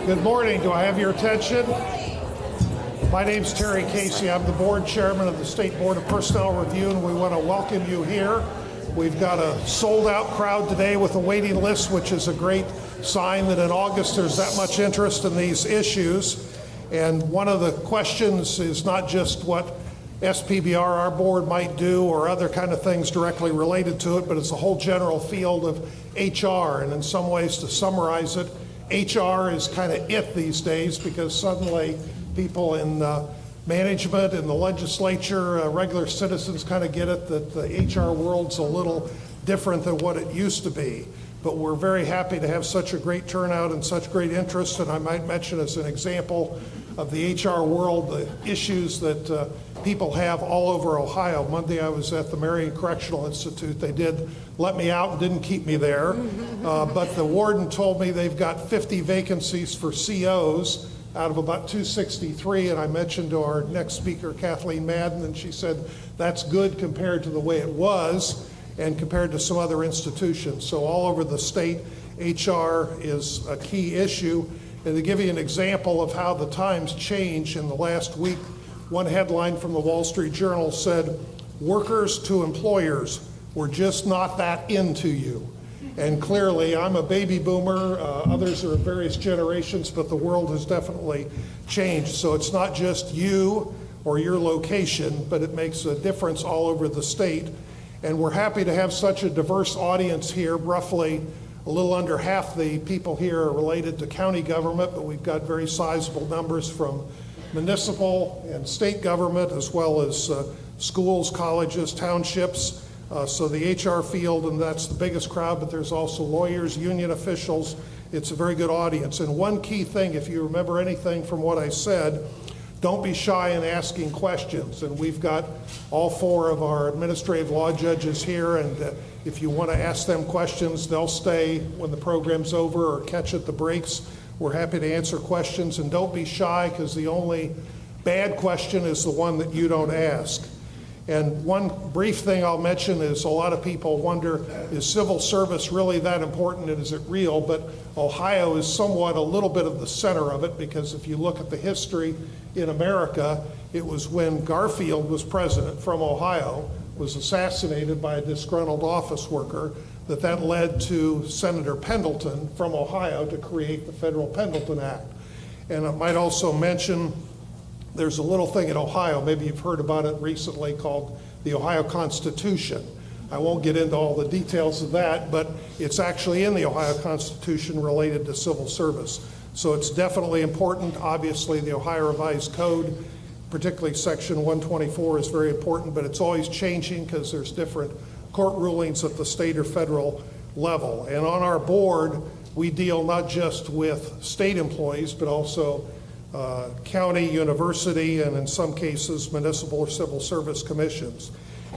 Good morning. Do I have your attention? My name's Terry Casey. I'm the board chairman of the State Board of Personnel Review, and we want to welcome you here. We've got a sold-out crowd today with a waiting list, which is a great sign that in August there's that much interest in these issues. And one of the questions is not just what SPBR, our board, might do or other kind of things directly related to it, but it's a whole general field of HR. And in some ways, to summarize it, HR is kind of it these days, because suddenly people in management and the legislature, regular citizens kind of get it that the HR world's a little different than what it used to be. But we're very happy to have such a great turnout and such great interest. And I might mention as an example of the HR world, the issues that people have all over Ohio. Monday I was at the Marion Correctional Institute. They did let me out and didn't keep me there. But the warden told me they've got 50 vacancies for COs out of about 263, and I mentioned to our next speaker, Kathleen Madden, and she said that's good compared to the way it was and compared to some other institutions. So all over the state, HR is a key issue. And to give you an example of how the times changed in the last week, one headline from the Wall Street Journal said, "Workers to employers, we're just not that into you." And clearly, I'm a baby boomer, others are of various generations, but the world has definitely changed. So it's not just you or your location, but it makes a difference all over the state. And we're happy to have such a diverse audience here. Roughly a little under half the people here are related to county government, but we've got very sizable numbers from municipal and state government, as well as schools, colleges, townships. So the HR field, and that's the biggest crowd, but there's also lawyers, union officials. It's a very good audience. And one key thing, if you remember anything from what I said, don't be shy in asking questions. And we've got all four of our administrative law judges here, and if you want to ask them questions, they'll stay when the program's over or catch at the breaks. We're happy to answer questions, and don't be shy, because the only bad question is the one that you don't ask. And one brief thing I'll mention is a lot of people wonder, is civil service really that important and is it real? But Ohio is somewhat a little bit of the center of it, because if you look at the history in America, it was when Garfield was president from Ohio, was assassinated by a disgruntled office worker, that led to Senator Pendleton from Ohio to create the Federal Pendleton Act. And I might also mention there's a little thing in Ohio, maybe you've heard about it recently, called the Ohio Constitution. I won't get into all the details of that, but it's actually in the Ohio Constitution related to civil service. So it's definitely important. Obviously, the Ohio Revised Code, particularly Section 124, is very important, but it's always changing because there's different court rulings at the state or federal level. And on our board, we deal not just with state employees, but also county, university, and in some cases, municipal or civil service commissions.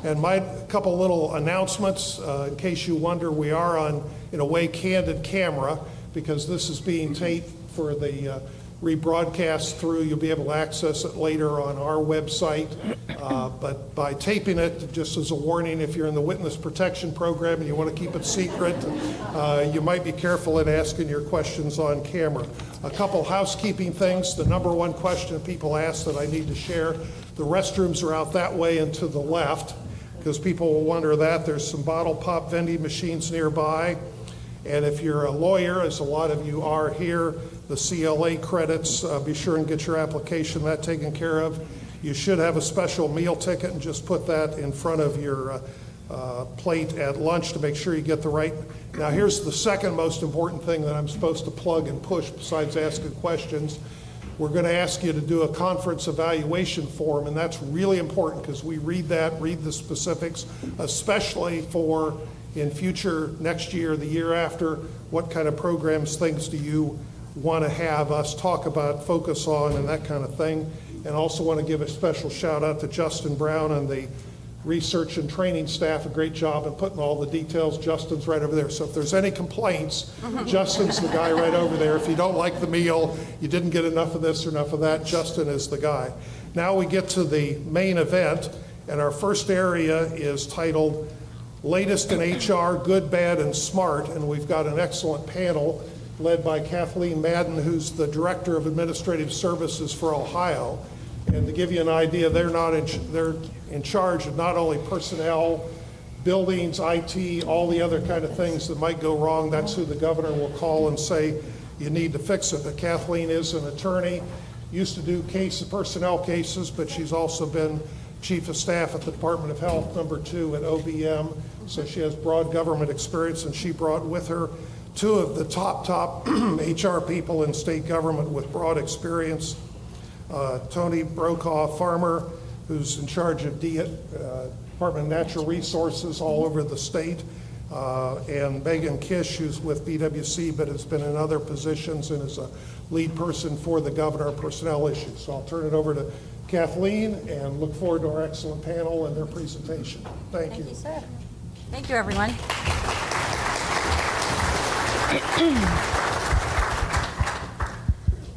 And my couple little announcements, in case you wonder, we are on, in a way, candid camera, because this is being taped for the rebroadcast through. You'll be able to access it later on our website. But by taping it, just as a warning, if you're in the witness protection program and you want to keep it secret, you might be careful in asking your questions on camera. A couple housekeeping things. The number one question people ask that I need to share, the restrooms are out that way and to the left, because people will wonder that. There's some bottle pop vending machines nearby. And if you're a lawyer, as a lot of you are here, the CLA credits, be sure and get your application that taken care of. You should have a special meal ticket, and just put that in front of your plate at lunch to make sure you get the right. Now here's the second most important thing that I'm supposed to plug and push besides asking questions. We're going to ask you to do a conference evaluation form, and that's really important because we read the specifics, especially for in future, next year, the year after, what kind of programs, things do you want to have us talk about, focus on, and that kind of thing. And also want to give a special shout out to Justin Brown and the research and training staff, a great job in putting all the details. Justin's right over there. So if there's any complaints, Justin's the guy right over there. If you don't like the meal, you didn't get enough of this or enough of that, Justin is the guy. Now we get to the main event, and our first area is titled Latest in HR, Good, Bad, and Smart, and we've got an excellent panel. led by Kathleen Madden, who's the Director of Administrative Services for Ohio. And to give you an idea, they're in charge of not only personnel, buildings, IT, all the other kind of things that might go wrong. That's who the governor will call and say, you need to fix it. But Kathleen is an attorney, used to do personnel cases, but she's also been Chief of Staff at the Department of Health, #2 at OBM. So she has broad government experience, and she brought with her two of the top HR people in state government with broad experience. Toni Brokaw-Farmer, who's in charge of Department of Natural Resources all over the state, and Kish, who's with BWC but has been in other positions and is a lead person for the governor of personnel issues. So I'll turn it over to Kathleen and look forward to our excellent panel and their presentation. Thank you. Thank you, sir. Thank you, everyone.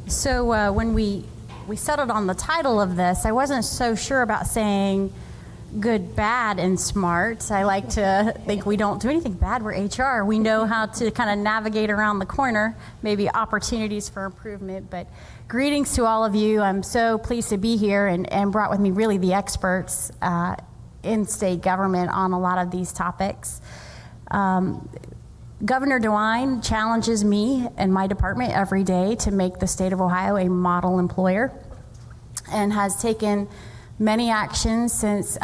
So when we settled on the title of this, I wasn't so sure about saying good, bad, and smart. I like to think we don't do anything bad. We're HR. We know how to kind of navigate around the corner, maybe opportunities for improvement. But greetings to all of you. I'm so pleased to be here and brought with me really the experts in state government on a lot of these topics. Governor DeWine challenges me and my department every day to make the state of Ohio a model employer, and has taken many actions since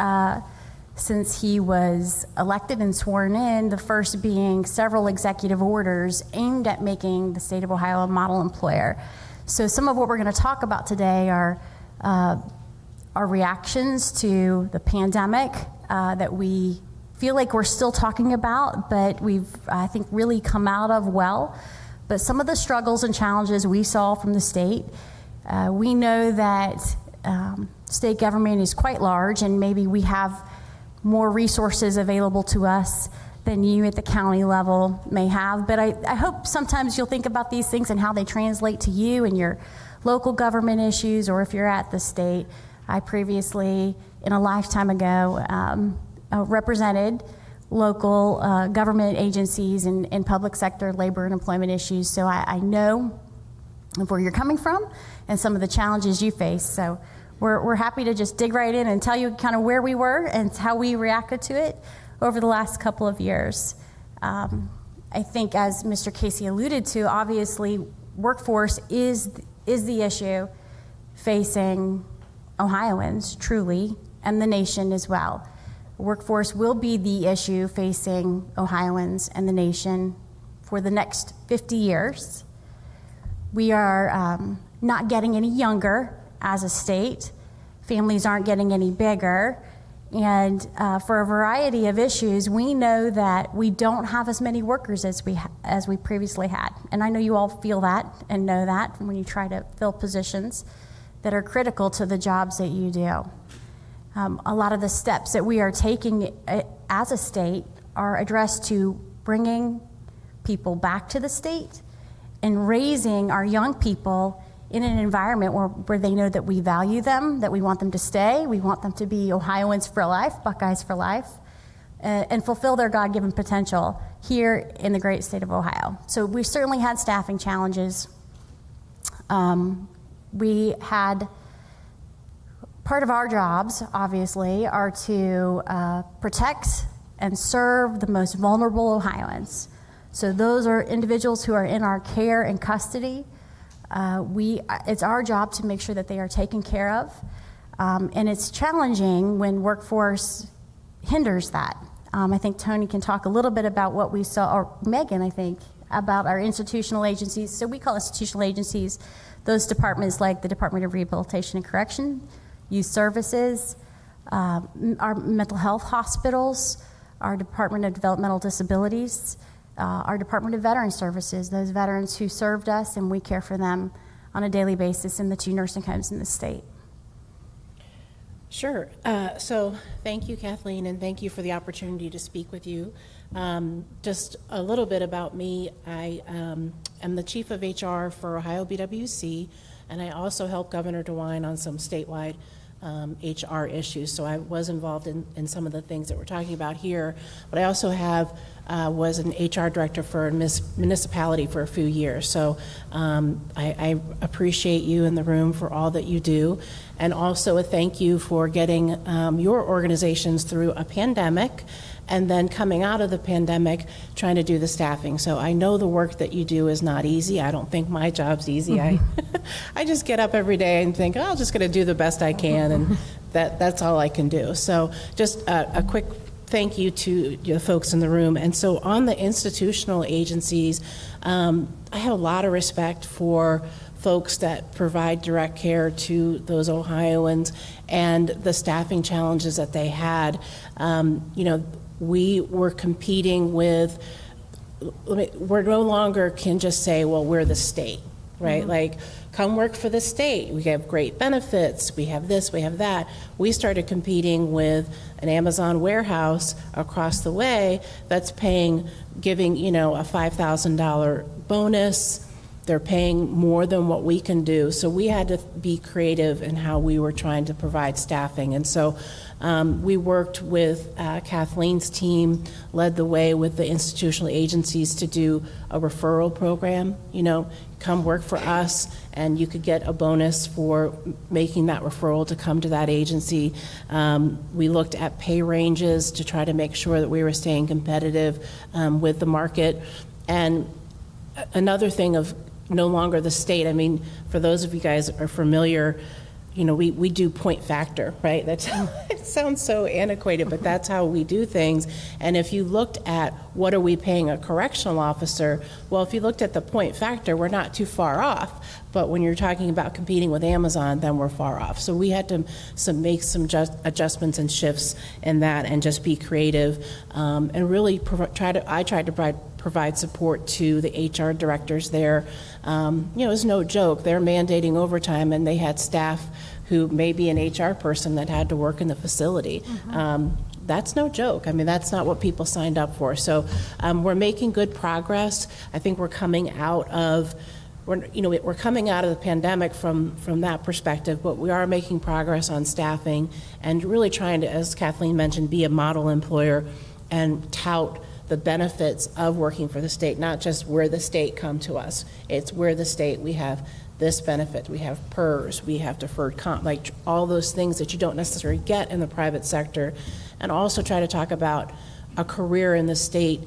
he was elected and sworn in, the first being several executive orders aimed at making the state of Ohio a model employer. So some of what we're going to talk about today are our reactions to the pandemic that we feel like we're still talking about, but we've, I think, really come out of well. But some of the struggles and challenges we saw from the state, we know that state government is quite large, and maybe we have more resources available to us than you at the county level may have. But I hope sometimes you'll think about these things and how they translate to you and your local government issues, or if you're at the state. I previously, in a lifetime ago, represented local government agencies and public sector labor and employment issues. So I know where you're coming from and some of the challenges you face. So we're happy to just dig right in and tell you kind of where we were and how we reacted to it over the last couple of years. I think, as Mr. Casey alluded to, obviously workforce is the issue facing Ohioans, truly, and the nation as well. Workforce will be the issue facing Ohioans and the nation for the next 50 years. We are not getting any younger as a state. Families aren't getting any bigger. And for a variety of issues, we know that we don't have as many workers as we previously had. And I know you all feel that and know that when you try to fill positions that are critical to the jobs that you do. A lot of the steps that we are taking as a state are addressed to bringing people back to the state and raising our young people in an environment where they know that we value them, that we want them to stay, we want them to be Ohioans for life, Buckeyes for life, and fulfill their God-given potential here in the great state of Ohio. So we certainly had staffing challenges. We had part of our jobs, obviously, are to protect and serve the most vulnerable Ohioans. So those are individuals who are in our care and custody. It's our job to make sure that they are taken care of. And it's challenging when workforce hinders that. I think Toni can talk a little bit about what we saw, or Megan, I think, about our institutional agencies. So we call institutional agencies those departments like the Department of Rehabilitation and Correction, Youth Services, our mental health hospitals, our Department of Developmental Disabilities, our Department of Veteran Services, those veterans who served us, and we care for them on a daily basis in the 2 nursing homes in the state. Sure. So thank you, Kathleen, and thank you for the opportunity to speak with you. Just a little bit about me. I am the Chief of HR for Ohio BWC, and I also help Governor DeWine on some statewide HR issues. So I was involved in some of the things that we're talking about here, but I also was an HR director for a municipality for a few years. So I appreciate you in the room for all that you do, and also a thank you for getting your organizations through a pandemic, and then coming out of the pandemic, trying to do the staffing. So I know the work that you do is not easy. I don't think my job's easy. I just get up every day and think, oh, I'm just gonna do the best I can, and that's all I can do. So just a quick thank you to the folks in the room. And so on the institutional agencies, I have a lot of respect for folks that provide direct care to those Ohioans and the staffing challenges that they had. We were competing with, we're no longer can just say, well, we're the state, right? Mm-hmm. Like, come work for the state. We have great benefits. We have this, we have that. We started competing with an Amazon warehouse across the way that's giving, a $5,000 bonus. They're paying more than what we can do. So we had to be creative in how we were trying to provide staffing. And so we worked with Kathleen's team, led the way with the institutional agencies to do a referral program. Come work for us and you could get a bonus for making that referral to come to that agency. We looked at pay ranges to try to make sure that we were staying competitive with the market. And another thing of no longer the state, for those of you guys are familiar, we do point factor, right? It sounds so antiquated, but that's how we do things. And if you looked at what are we paying a correctional officer, well, if you looked at the point factor, we're not too far off. But when you're talking about competing with Amazon, then we're far off. So we had to make some adjustments and shifts in that, and just be creative, and really I tried to provide support to the HR directors there. It's no joke. They're mandating overtime, and they had staff who may be an HR person that had to work in the facility. Mm-hmm. That's no joke. That's not what people signed up for. So we're making good progress. I think we're coming out of the pandemic from that perspective, but we are making progress on staffing and really trying to, as Kathleen mentioned, be a model employer and tout the benefits of working for the state, not just where the state come to us. It's where the state, we have this benefit, we have PERS, we have deferred comp, like all those things that you don't necessarily get in the private sector. And also try to talk about a career in the state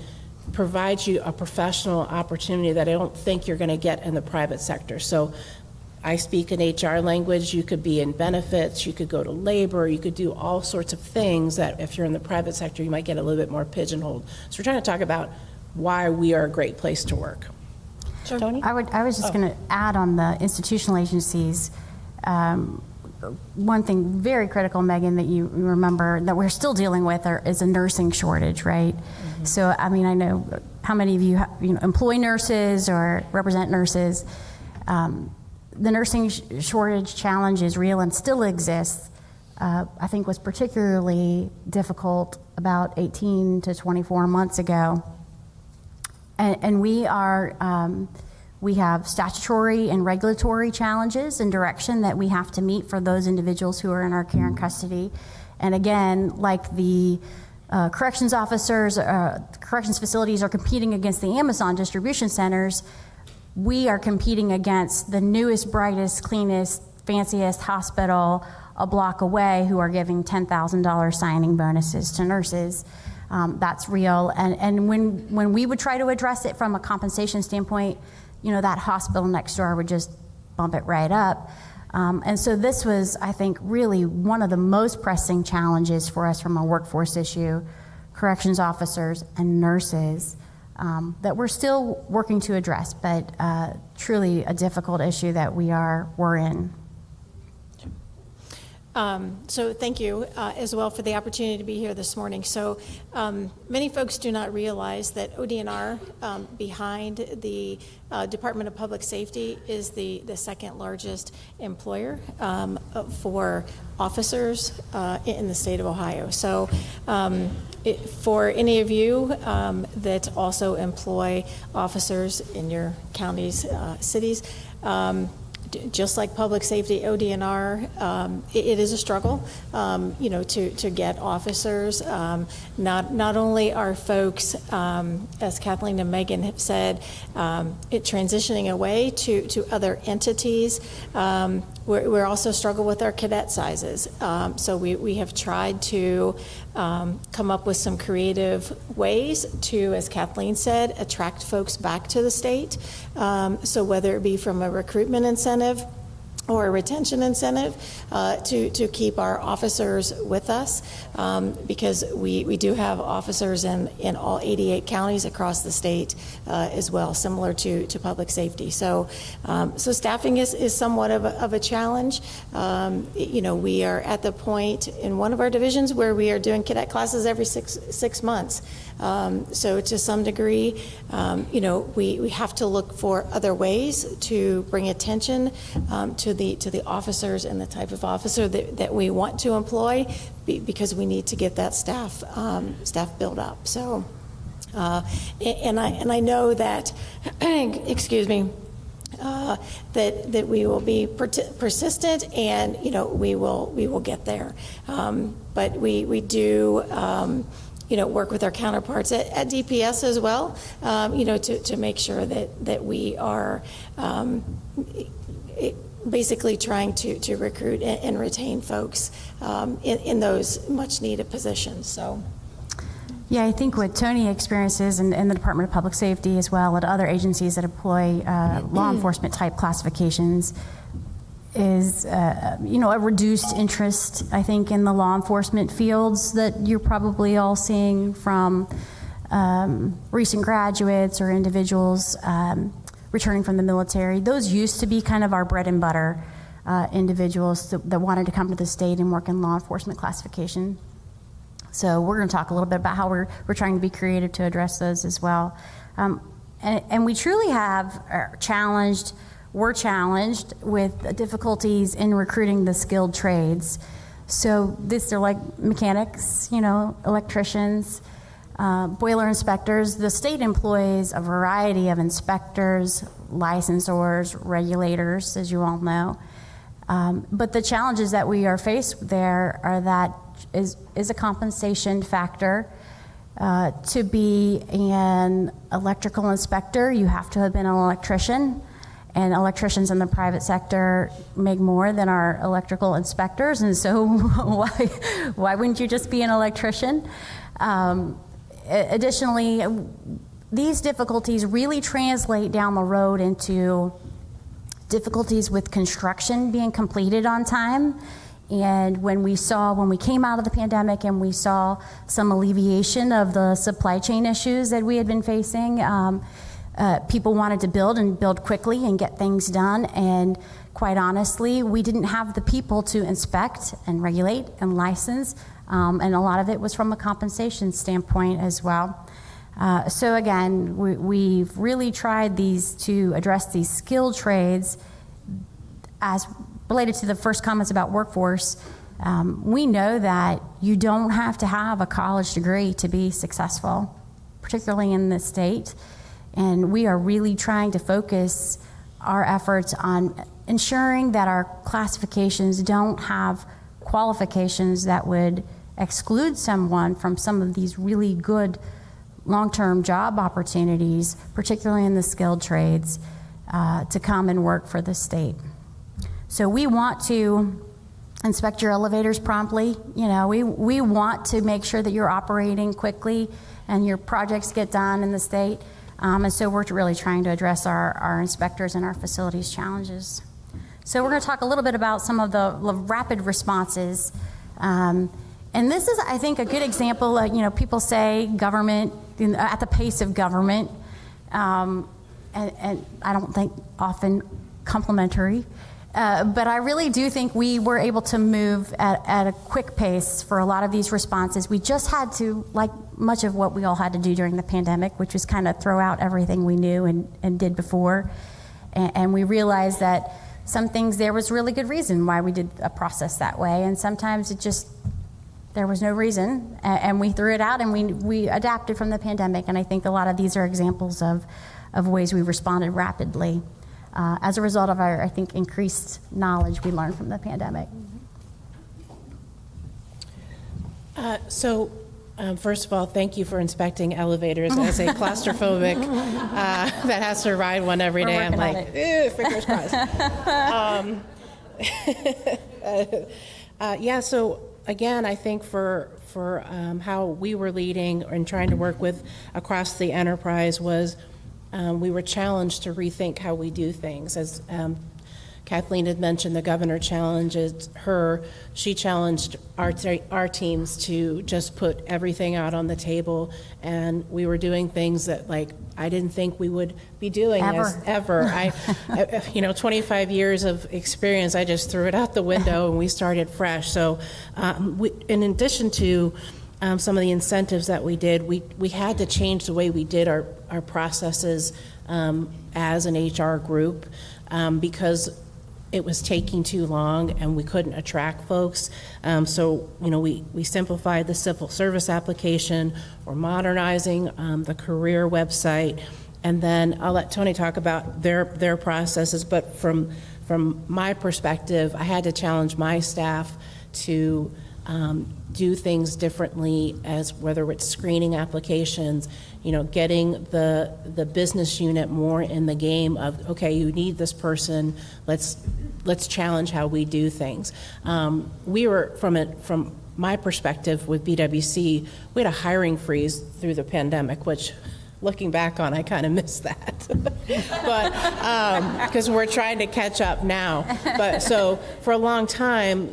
provides you a professional opportunity that I don't think you're gonna get in the private sector. So I speak in HR language. You could be in benefits, you could go to labor, you could do all sorts of things that if you're in the private sector, you might get a little bit more pigeonholed. So we're trying to talk about why we are a great place to work. Sure. Toni? I was just going to add on the institutional agencies. One thing very critical, Megan, that you remember that we're still dealing with is a nursing shortage, right? Mm-hmm. So, I know how many of you, employ nurses or represent nurses. The nursing shortage challenge is real and still exists. I think was particularly difficult about 18 to 24 months ago. And we have statutory and regulatory challenges and direction that we have to meet for those individuals who are in our care and custody. And again, like the corrections officers, corrections facilities are competing against the Amazon distribution centers, we are competing against the newest, brightest, cleanest, fanciest hospital a block away who are giving $10,000 signing bonuses to nurses. That's real. And when we would try to address it from a compensation standpoint, that hospital next door would just bump it right up. And so this was, I think, really one of the most pressing challenges for us from a workforce issue, corrections officers and nurses, that we're still working to address, but truly a difficult issue that we're in. So thank you as well for the opportunity to be here this morning. So many folks do not realize that ODNR behind the Department of Public Safety is the second largest employer for officers in the state of Ohio. So for any of you that also employ officers in your counties, cities, Just like public safety, ODNR, it is a struggle, to get officers. Not only are folks, as Kathleen and Megan have said, transitioning away to other entities. We're also struggle with our cadet sizes. So we have tried to come up with some creative ways to, as Kathleen said, attract folks back to the state. So whether it be from a recruitment incentive or a retention incentive to keep our officers with us, because we do have officers in all 88 counties across the state as well, similar to public safety. So staffing is somewhat of a challenge. We are at the point in one of our divisions where we are doing cadet classes every six months. So to some degree, we have to look for other ways to bring attention to the officers and the type of officer that we want to employ, because we need to get that staff built up. So, and I know that, excuse me, that we will be persistent, and we will get there. But we do. Work with our counterparts at DPS as well, to make sure that we are basically trying to recruit and retain folks in those much needed positions. So. Yeah, I think what Toni experiences in the Department of Public Safety as well, and other agencies that employ law enforcement type classifications, is a reduced interest, I think, in the law enforcement fields that you're probably all seeing from recent graduates or individuals returning from the military. Those used to be kind of our bread and butter individuals that wanted to come to the state and work in law enforcement classification. So we're going to talk a little bit about how we're trying to be creative to address those as well. And we truly we're challenged with difficulties in recruiting the skilled trades. So they're like mechanics, electricians, boiler inspectors. The state employs a variety of inspectors, licensors, regulators, as you all know. But the challenges that we are faced with there are that is a compensation factor. To be an electrical inspector, you have to have been an electrician. And electricians in the private sector make more than our electrical inspectors, and so why wouldn't you just be an electrician? Additionally, these difficulties really translate down the road into difficulties with construction being completed on time. And when we came out of the pandemic and we saw some alleviation of the supply chain issues that we had been facing, people wanted to build quickly and get things done, and quite honestly, we didn't have the people to inspect and regulate and license, and a lot of it was from a compensation standpoint as well. So again, we've really tried to address these skilled trades. As related to the first comments about workforce, we know that you don't have to have a college degree to be successful, particularly in this state. And we are really trying to focus our efforts on ensuring that our classifications don't have qualifications that would exclude someone from some of these really good long-term job opportunities, particularly in the skilled trades, to come and work for the state. So we want to inspect your elevators promptly. We want to make sure that you're operating quickly and your projects get done in the state. And so we're really trying to address our inspectors and our facilities challenges. So we're going to talk a little bit about some of the rapid responses. And this is, I think, a good example. People say government at the pace of government, and I don't think often complimentary. But I really do think we were able to move at a quick pace for a lot of these responses. We just had to, like much of what we all had to do during the pandemic, which was kind of throw out everything we knew and did before. And we realized that some things, there was really good reason why we did a process that way. And sometimes there was no reason. And we threw it out and we adapted from the pandemic. And I think a lot of these are examples of ways we responded rapidly. as a result of our, I think, increased knowledge we learned from the pandemic. First of all, thank you for inspecting elevators. As a claustrophobic that has to ride one every day, I'm like, fingers crossed. Yeah, so again, I think for how we were leading and trying to work with across the enterprise was we were challenged to rethink how we do things. As Kathleen had mentioned, the governor challenges her. She challenged our teams to just put everything out on the table, and we were doing things that, like, I didn't think we would be doing ever. I 25 years of experience, I just threw it out the window and we started fresh. So in addition to some of the incentives that we did, we had to change the way we did our processes as an HR group because it was taking too long and we couldn't attract folks. So we simplified the civil service application. We're modernizing the career website. And then I'll let Toni talk about their processes, but from my perspective, I had to challenge my staff to do things differently, as whether it's screening applications, getting the business unit more in the game of, okay, you need this person, let's challenge how we do things. We were, from my perspective with BWC, we had a hiring freeze through the pandemic, which, looking back on, I kind of miss that. But because we're trying to catch up now. But so for a long time,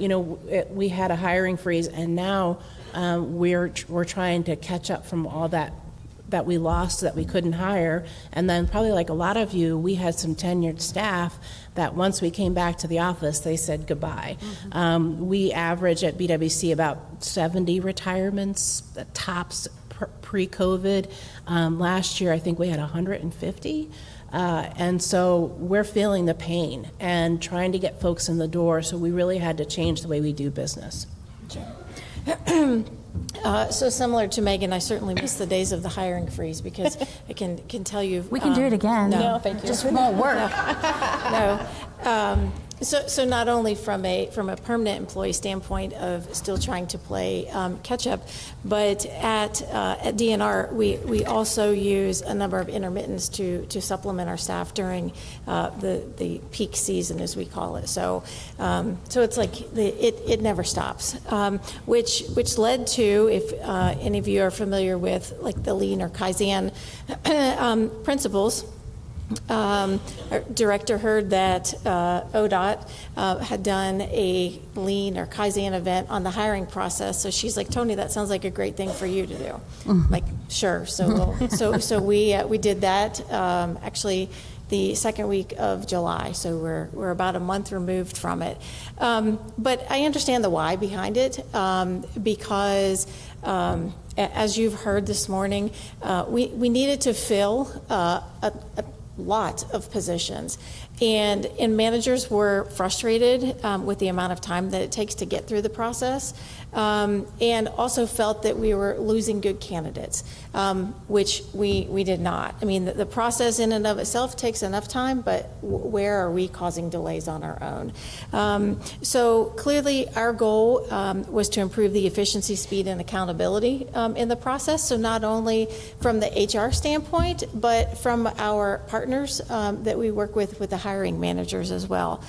we had a hiring freeze, and now we're trying to catch up from all that we lost, that we couldn't hire. And then probably like a lot of you, we had some tenured staff that once we came back to the office, they said goodbye. Mm-hmm. We average at BWC about 70 retirements, tops pre-COVID. Last year, I think we had 150. And so we're feeling the pain and trying to get folks in the door. So we really had to change the way we do business. So similar to Megan, I certainly miss the days of the hiring freeze because I can tell you. We can do it again. No, thank you. Just won't work. No. So not only from a permanent employee standpoint of still trying to play catch up, but at DNR we also use a number of intermittents to supplement our staff during the peak season, as we call it. So it's like it never stops, which led to, if any of you are familiar with like the Lean or Kaizen principles. Our director heard that ODOT had done a Lean or Kaizen event on the hiring process, so she's like, Toni, that sounds like a great thing for you to do. Mm-hmm. Like, sure. So we did that actually the second week of July, so we're about a month removed from it. But I understand the why behind it, because as you've heard this morning, we needed to fill a lot of positions, and managers were frustrated with the amount of time that it takes to get through the process, and also felt that we were losing good candidates, which we did not. I mean, the process in and of itself takes enough time, but where are we causing delays on our own? So clearly our goal was to improve the efficiency, speed, and accountability in the process. So not only from the HR standpoint, but from our partners that we work with the hiring managers as well.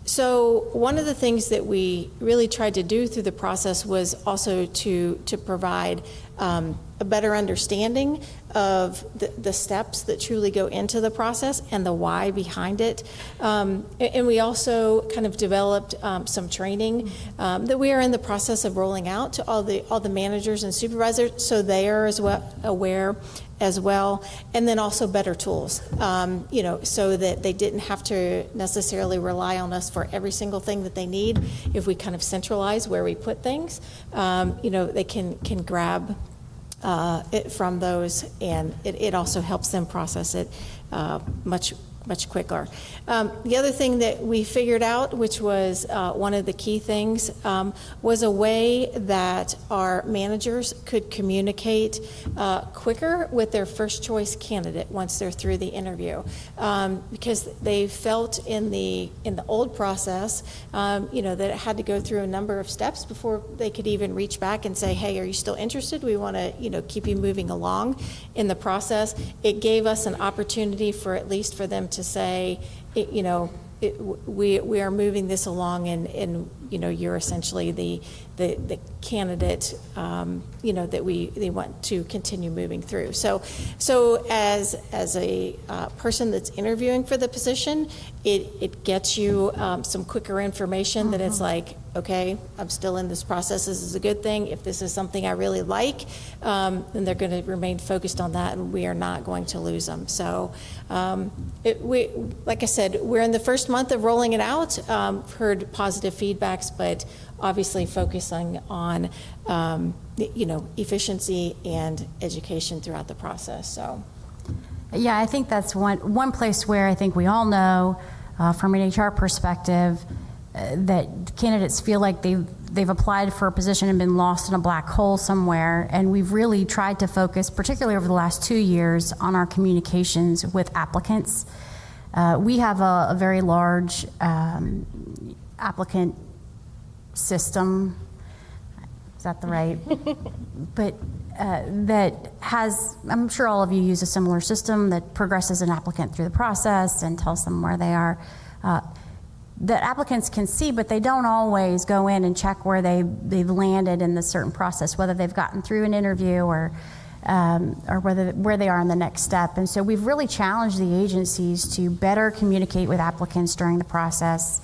So one of the things that we really tried to do through the process was also to provide a better understanding of the steps that truly go into the process and the why behind it. And we also kind of developed some training that we are in the process of rolling out to all the managers and supervisors, so they are as well aware as well, and then also better tools, so that they didn't have to necessarily rely on us for every single thing that they need. If we kind of centralize where we put things, they can grab it from those, and it also helps them process it much much quicker. The other thing that we figured out, which was one of the key things, was a way that our managers could communicate quicker with their first choice candidate once they're through the interview, because they felt in the old process, that it had to go through a number of steps before they could even reach back and say, hey, are you still interested? We want to, keep you moving along in the process. It gave us an opportunity for at least for them to say, we are moving this along, and you're essentially the candidate that they want to continue moving through. So as a person that's interviewing for the position, it gets you some quicker information that it's like, okay, I'm still in this process. This is a good thing. If this is something I really like, then they're going to remain focused on that, and we are not going to lose them. So, like I said, we're in the first month of rolling it out. Heard positive feedbacks, but obviously focusing on efficiency and education throughout the process. So, yeah, I think that's one place where I think we all know from an HR perspective that candidates feel like they've applied for a position and been lost in a black hole somewhere, and we've really tried to focus, particularly over the last 2 years, on our communications with applicants. We have a very large applicant system, is that the right? But that has, I'm sure all of you use a similar system that progresses an applicant through the process and tells them where they are. That applicants can see, but they don't always go in and check where they've landed in the certain process, whether they've gotten through an interview or where they are in the next step. And so we've really challenged the agencies to better communicate with applicants during the process,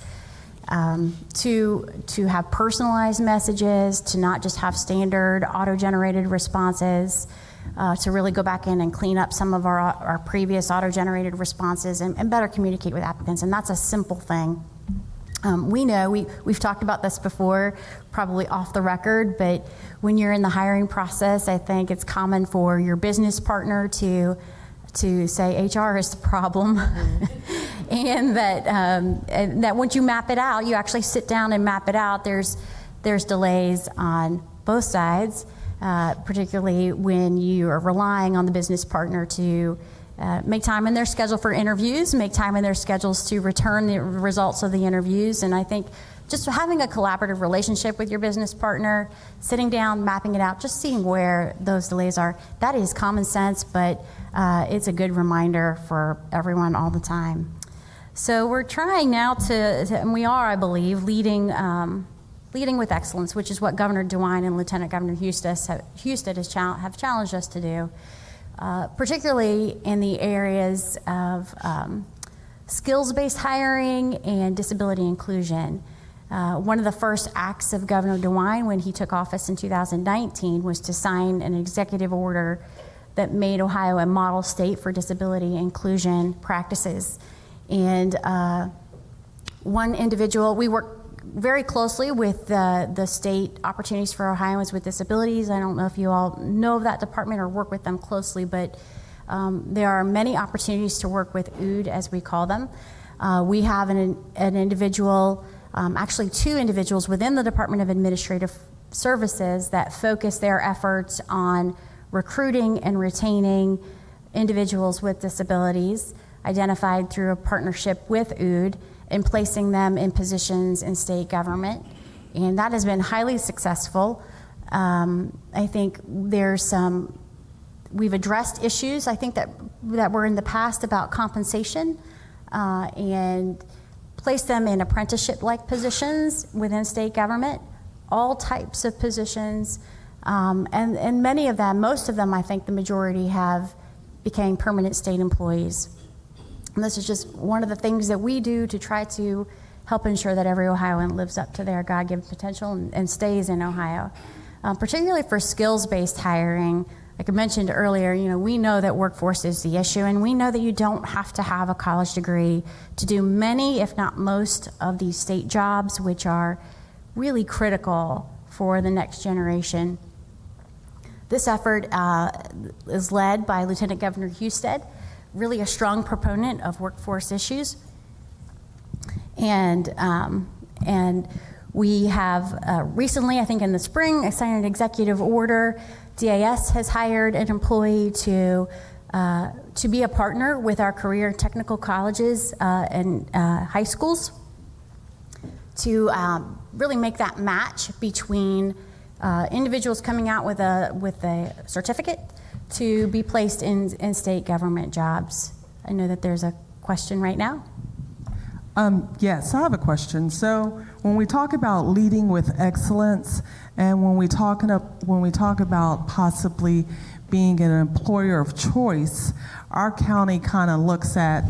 to have personalized messages, to not just have standard auto-generated responses, to really go back in and clean up some of our previous auto-generated responses and better communicate with applicants. And that's a simple thing. We know, we've talked about this before, probably off the record, but when you're in the hiring process, I think it's common for your business partner to say HR is the problem. And that once you map it out, you actually sit down and map it out, there's delays on both sides, particularly when you are relying on the business partner to make time in their schedule for interviews, make time in their schedules to return the results of the interviews. And I think just having a collaborative relationship with your business partner, sitting down, mapping it out, just seeing where those delays are, that is common sense, but it's a good reminder for everyone all the time. So we're trying now and we are, I believe, leading with excellence, which is what Governor DeWine and Lieutenant Governor Husted have challenged us to do. Particularly in the areas of skills-based hiring and disability inclusion. One of the first acts of Governor DeWine when he took office in 2019 was to sign an executive order that made Ohio a model state for disability inclusion practices. And one individual, we work very closely with the state Opportunities for Ohioans with Disabilities. I don't know if you all know of that department or work with them closely, but there are many opportunities to work with OOD, as we call them. We have an individual, actually two individuals within the Department of Administrative Services that focus their efforts on recruiting and retaining individuals with disabilities identified through a partnership with OOD, and placing them in positions in state government. And that has been highly successful. I think we've addressed issues, I think that were in the past about compensation, and placed them in apprenticeship-like positions within state government, all types of positions. And many of them, most of them, I think the majority became permanent state employees. And this is just one of the things that we do to try to help ensure that every Ohioan lives up to their God-given potential and stays in Ohio. Particularly for skills-based hiring, like I mentioned earlier, we know that workforce is the issue, and we know that you don't have to have a college degree to do many, if not most, of these state jobs, which are really critical for the next generation. This effort is led by Lieutenant Governor Husted, really a strong proponent of workforce issues. And we have recently, I think in the spring, signed an executive order. DAS has hired an employee to be a partner with our career and technical colleges and high schools to really make that match between individuals coming out with a certificate to be placed in state government jobs. I know that there's a question right now. Yes, I have a question. So when we talk about leading with excellence, and when we talk about possibly being an employer of choice, our county kind of looks at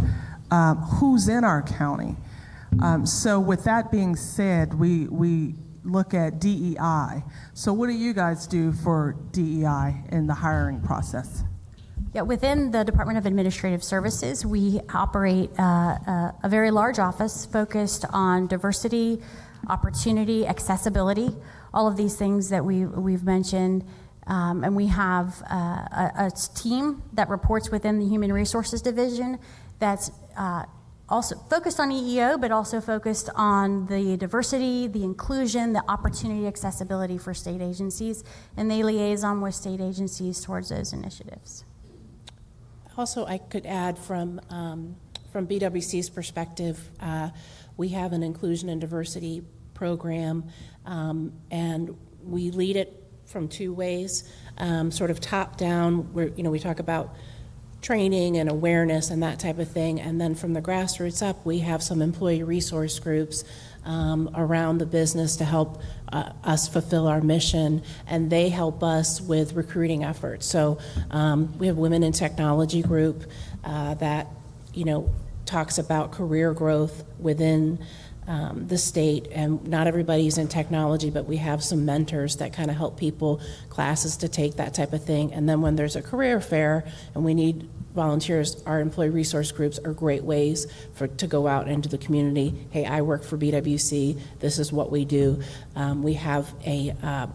who's in our county. So with that being said, we look at DEI. So what do you guys do for DEI in the hiring process? Yeah, within the Department of Administrative Services, we operate a very large office focused on diversity, opportunity, accessibility, all of these things that we've mentioned. And we have a team that reports within the Human Resources Division that's also focused on EEO, but also focused on the diversity, the inclusion, the opportunity, accessibility for state agencies, and they liaison with state agencies towards those initiatives. Also, I could add from BWC's perspective, we have an inclusion and diversity program, and we lead it from two ways, sort of top down, where we talk about training and awareness and that type of thing, and then from the grassroots up, we have some employee resource groups around the business to help us fulfill our mission, and they help us with recruiting efforts. So we have Women in Technology group that talks about career growth within the state, and not everybody's in technology, but we have some mentors that kind of help people, classes to take, that type of thing. And then when there's a career fair and we need volunteers, our employee resource groups are great ways to go out into the community. Hey, I work for BWC, this is what we do. We have a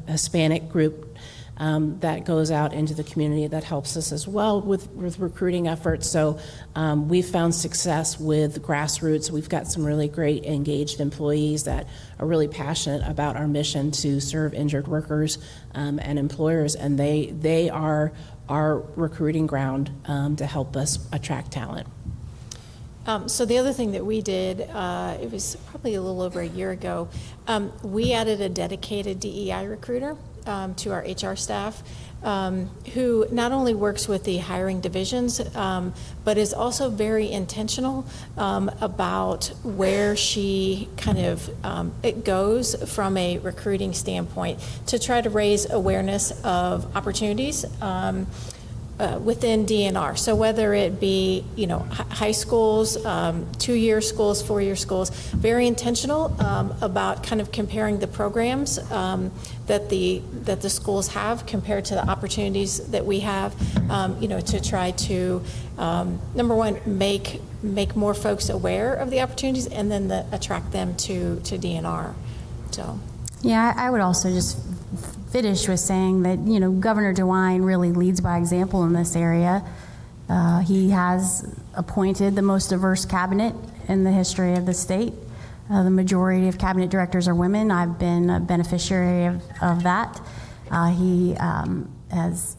Hispanic group that goes out into the community that helps us as well with recruiting efforts. So we've found success with grassroots. We've got some really great engaged employees that are really passionate about our mission to serve injured workers and employers, and they are our recruiting ground to help us attract talent. So the other thing that we did, it was probably a little over a year ago, we added a dedicated DEI recruiter to our HR staff, who not only works with the hiring divisions, but is also very intentional about where she kind of it goes from a recruiting standpoint to try to raise awareness of opportunities within DNR. So whether it be high schools, 2-year schools, 4-year schools, very intentional about kind of comparing the programs that the schools have compared to the opportunities that we have, to try to number one, make more folks aware of the opportunities, and then attract them to DNR. So yeah, I would also just finish with saying that Governor DeWine really leads by example in this area. He has appointed the most diverse cabinet in the history of the state. The majority of cabinet directors are women. I've been a beneficiary of that. He has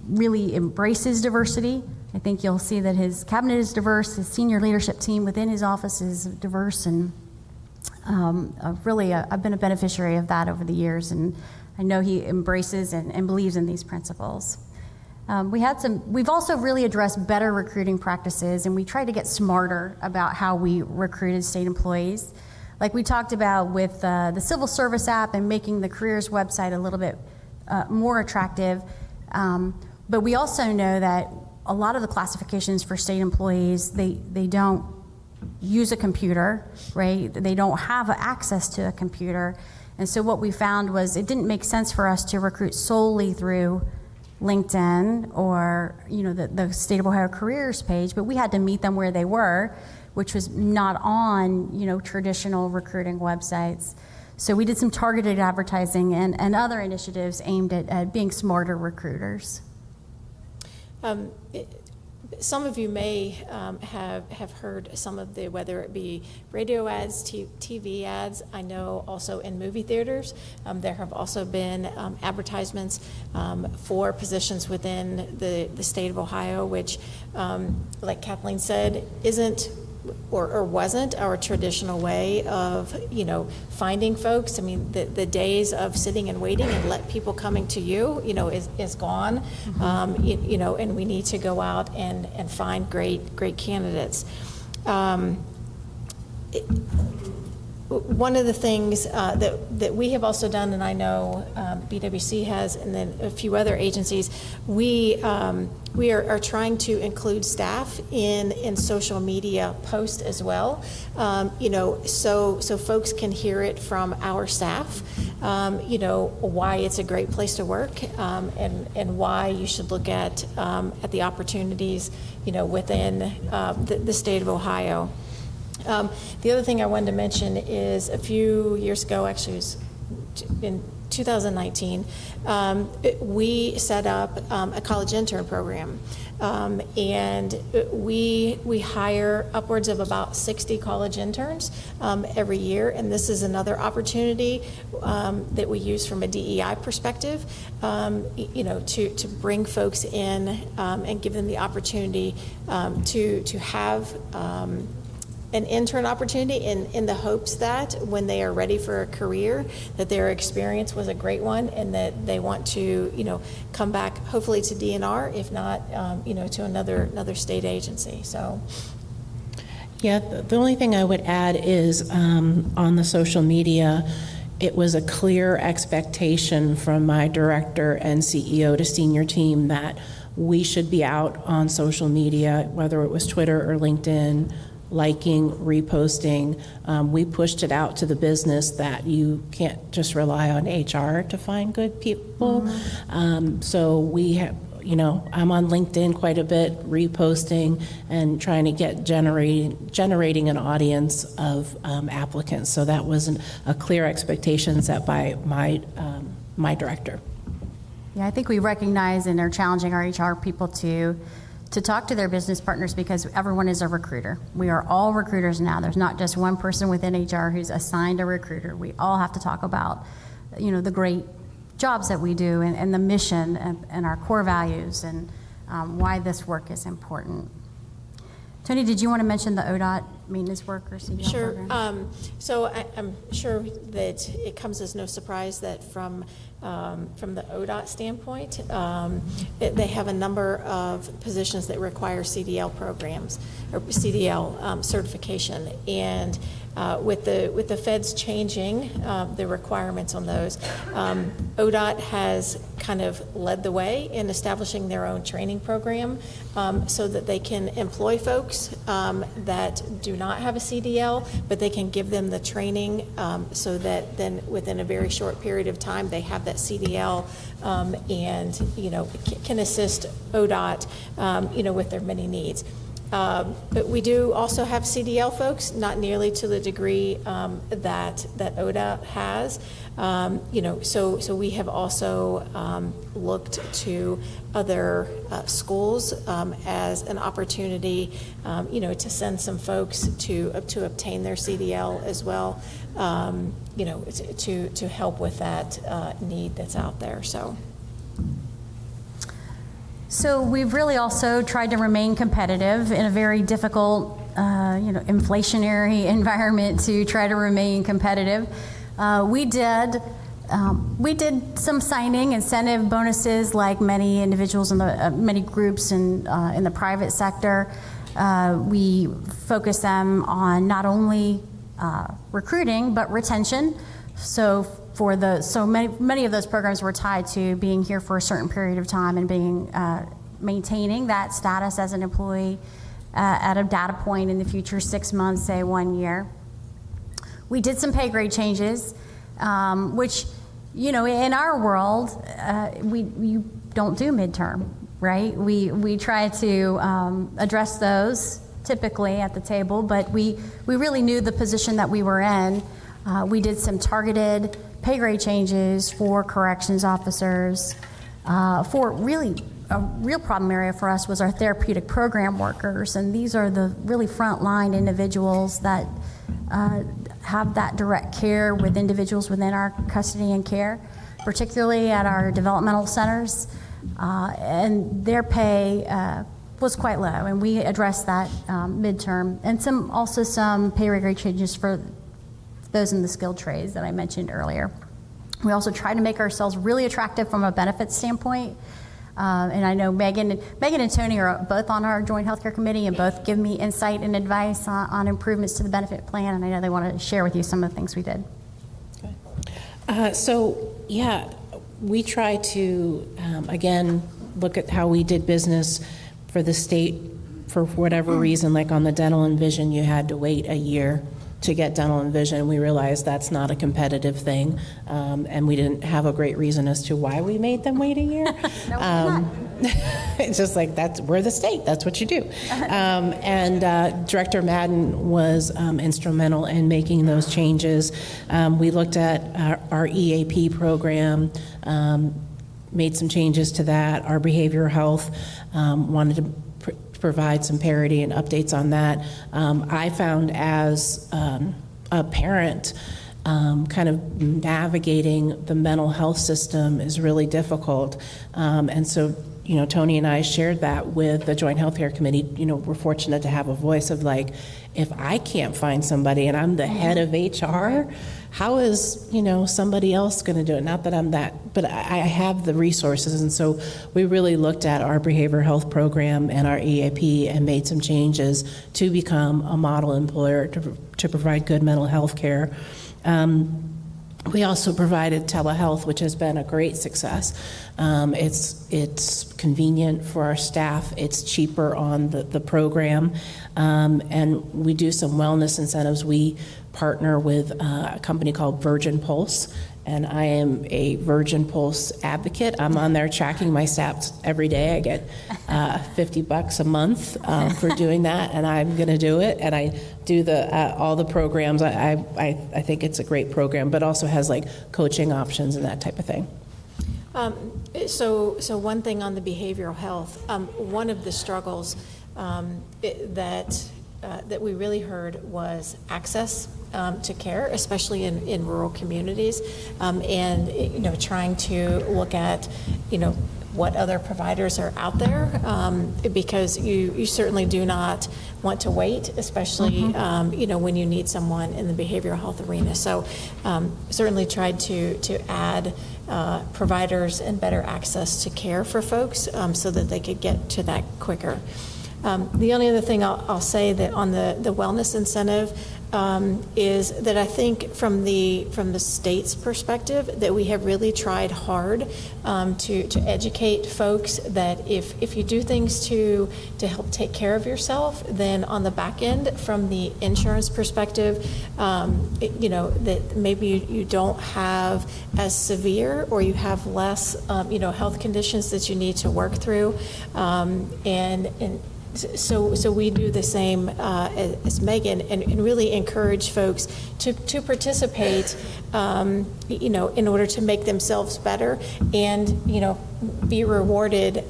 really embraces diversity. I think you'll see that his cabinet is diverse, his senior leadership team within his office is diverse, and I've been a beneficiary of that over the years, and I know he embraces and believes in these principles. We've also really addressed better recruiting practices, and we try to get smarter about how we recruited state employees. Like we talked about with the civil service app and making the careers website a little bit more attractive. But we also know that a lot of the classifications for state employees, they don't use a computer, right? They don't have access to a computer. And so what we found was it didn't make sense for us to recruit solely through LinkedIn or the State of Ohio careers page, but we had to meet them where they were, which was not on traditional recruiting websites. So we did some targeted advertising and other initiatives aimed at being smarter recruiters. Some of you may have heard some of the, whether it be radio ads, TV ads. I know also in movie theaters, there have also been advertisements for positions within the state of Ohio, which, like Kathleen said, isn't or wasn't our traditional way of, finding folks. I mean, the days of sitting and waiting and let people coming to you, is gone. Mm-hmm. And we need to go out and find great candidates. One of the things that we have also done, and I know BWC has, and then a few other agencies, we are trying to include staff in social media posts as well, so folks can hear it from our staff, why it's a great place to work, and why you should look at the opportunities, within the state of Ohio. The other thing I wanted to mention is a few years ago, actually it was in 2019, we set up a college intern program. And we hire upwards of about 60 college interns every year, and this is another opportunity that we use from a DEI perspective, to bring folks in and give them the opportunity to have an intern opportunity in the hopes that when they are ready for a career, that their experience was a great one and that they want to, come back hopefully to DNR, if not, to another state agency. So. Yeah, the only thing I would add is on the social media, it was a clear expectation from my director and CEO to senior team that we should be out on social media, whether it was Twitter or LinkedIn, liking, reposting. We pushed it out to the business that you can't just rely on HR to find good people. Mm-hmm. So we have, I'm on LinkedIn quite a bit, reposting and trying to get generating an audience of applicants. So that was a clear expectation set by my director. Yeah, I think we recognize and are challenging our HR people to talk to their business partners, because everyone is a recruiter. We are all recruiters now. There's not just one person within HR who's assigned a recruiter. We all have to talk about, the great jobs that we do and the mission and our core values and why this work is important. Toni, did you want to mention the ODOT maintenance worker CDL program? So I'm sure that it comes as no surprise that from the ODOT standpoint, they have a number of positions that require CDL programs or CDL certification, and with the feds changing the requirements on those, ODOT has kind of led the way in establishing their own training program so that they can employ folks that do not have a CDL, but they can give them the training so that then within a very short period of time they have that CDL and can assist ODOT with their many needs. But we do also have CDL folks, not nearly to the degree that ODOT has. So we have also looked to other schools as an opportunity, to send some folks to obtain their CDL as well, to help with that need that's out there. So we've really also tried to remain competitive in a very difficult, inflationary environment to try to remain competitive. We did some signing incentive bonuses, like many individuals in the many groups in the private sector. We focus them on not only recruiting but retention. So many of those programs were tied to being here for a certain period of time and being maintaining that status as an employee at a data point in the future, 6 months, say 1 year. We did some pay grade changes, which, in our world, we don't do midterm, right? We try to address those typically at the table, but we really knew the position that we were in. We did some targeted pay grade changes for corrections officers, for really a real problem area for us was our therapeutic program workers, and these are the really frontline individuals that have that direct care with individuals within our custody and care, particularly at our developmental centers, and their pay was quite low, and we addressed that midterm, and some pay rate changes for those in the skilled trades that I mentioned earlier. We also try to make ourselves really attractive from a benefits standpoint. And I know Megan and Toni are both on our joint healthcare committee and both give me insight and advice on improvements to the benefit plan. And I know they want to share with you some of the things we did. We try to, again, look at how we did business for the state for whatever reason, like on the dental and vision, you had to wait a year to get dental and vision. We realized that's not a competitive thing, and we didn't have a great reason as to why we made them wait a year. It's just like, we're the state, that's what you do. And Director Madden was instrumental in making those changes. We looked at our EAP program, made some changes to that. Our behavioral health, wanted to provide some parity and updates on that. I found as a parent, kind of navigating the mental health system is really difficult. And so, Toni and I shared that with the Joint Healthcare Committee. We're fortunate to have a voice of like, if I can't find somebody and I'm the head of HR, how is, somebody else going to do it? Not that I'm that, but I have the resources. And so we really looked at our behavioral health program and our EAP and made some changes to become a model employer to provide good mental health care. We also provided telehealth, which has been a great success. It's convenient for our staff. It's cheaper on the program. And we do some wellness incentives. We partner with a company called Virgin Pulse, and I am a Virgin Pulse advocate. I'm on there tracking my steps every day. I get $50 a month for doing that, and I'm going to do it. And I do all the programs. I think it's a great program, but also has like coaching options and that type of thing. So one thing on the behavioral health, one of the struggles that we really heard was access to care, especially in rural communities, and trying to look at what other providers are out there, because you certainly do not want to wait, especially when you need someone in the behavioral health arena. So certainly tried to add providers and better access to care for folks so that they could get to that quicker. The only other thing I'll say that on the wellness incentive is that I think from the state's perspective that we have really tried hard to educate folks that if you do things to help take care of yourself, then on the back end from the insurance perspective, that maybe you don't have as severe or you have less health conditions that you need to work through, So we do the same as Megan, and really encourage folks to participate, in order to make themselves better and be rewarded,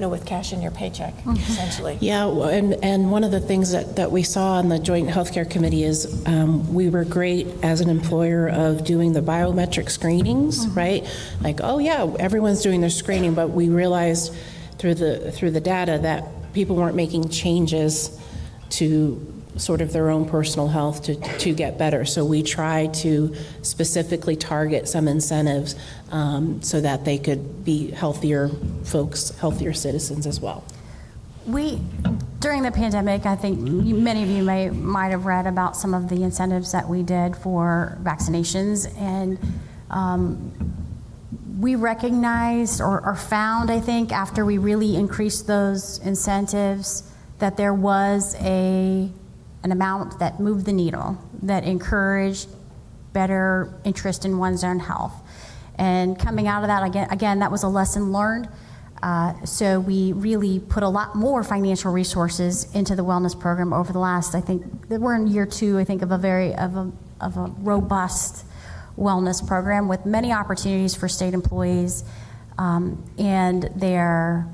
with cash in your paycheck, essentially. Yeah, and one of the things that we saw in the Joint Healthcare Committee is we were great as an employer of doing the biometric screenings, right? Like, oh yeah, everyone's doing their screening, but we realized through the data that people weren't making changes to sort of their own personal health to get better. So we try to specifically target some incentives so that they could be healthier folks, healthier citizens as well. During the pandemic, I think many of you might have read about some of the incentives that we did for vaccinations, and we recognized or found, I think, after we really increased those incentives, that there was an amount that moved the needle, that encouraged better interest in one's own health. And coming out of that, again, that was a lesson learned. So we really put a lot more financial resources into the wellness program over the last, I think, we're in year 2, I think, of a robust wellness program with many opportunities for state employees and their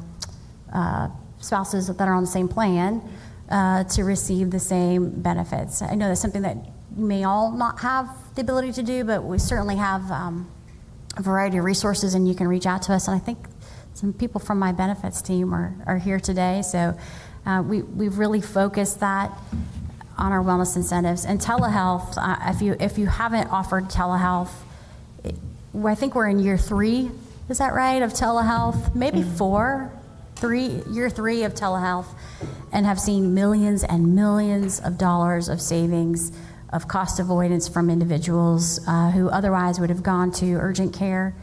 spouses that are on the same plan to receive the same benefits. I know that's something that you may all not have the ability to do, but we certainly have a variety of resources, and you can reach out to us. And I think some people from my benefits team are here today. So we've really focused that on our wellness incentives. And telehealth, if you haven't offered telehealth, I think we're in year 3, is that right, of telehealth? Maybe year 3 of telehealth, and have seen millions and millions of dollars of savings of cost avoidance from individuals who otherwise would have gone to urgent care.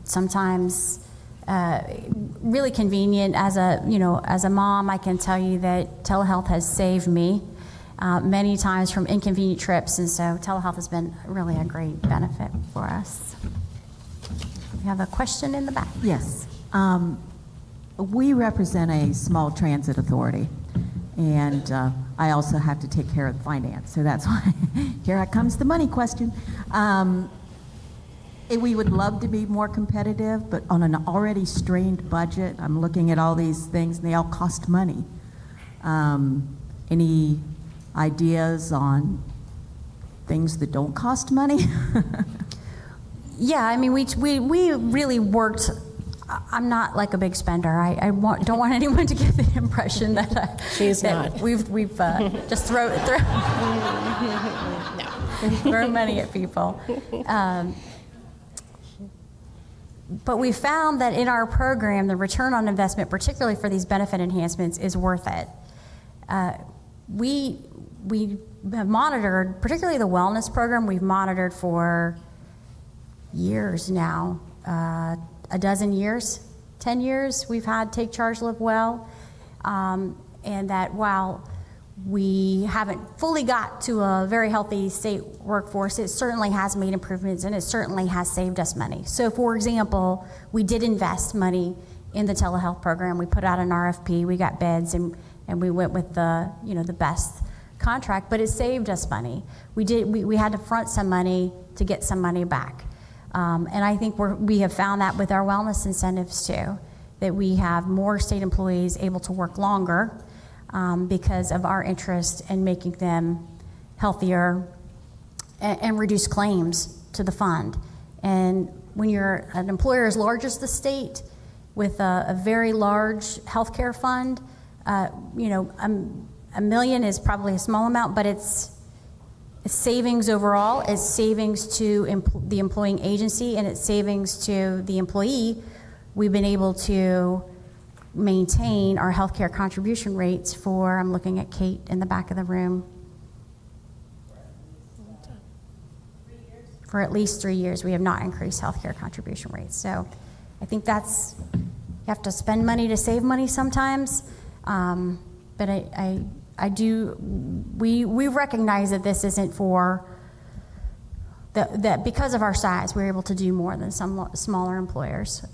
Sometimes really convenient. As a mom, I can tell you that telehealth has saved me many times from inconvenient trips, and so telehealth has been really a great benefit for us. We have a question in the back. Yes. We represent a small transit authority, and I also have to take care of the finance, so that's why here comes the money question. We would love to be more competitive, but on an already strained budget, I'm looking at all these things, and they all cost money. Any ideas on things that don't cost money? Yeah, I mean, we really worked. I'm not like a big spender. I don't want anyone to get the impression that She's that not. We've just throw money at people. But we found that in our program, the return on investment, particularly for these benefit enhancements, is worth it. We have monitored, particularly the wellness program, we've monitored for years now, a dozen years, 10 years, we've had Take Charge, Live Well, and that while we haven't fully got to a very healthy state workforce, it certainly has made improvements, and it certainly has saved us money. So for example, we did invest money in the telehealth program. We put out an RFP, we got bids, and we went with the best contract, but it saved us money. We had to front some money to get some money back. And I think we have found that with our wellness incentives too, that we have more state employees able to work longer because of our interest in making them healthier and reduce claims to the fund. And when you're an employer as large as the state with a very large healthcare fund, $1 million is probably a small amount, but it's savings overall, it's savings to the employing agency, and it's savings to the employee. We've been able to maintain our healthcare contribution rates for, I'm looking at Kate in the back of the room, for at least 3 years. We have not increased healthcare contribution rates. So I think you have to spend money to save money sometimes, but we recognize that this isn't for, that because of our size, we're able to do more than some smaller employers.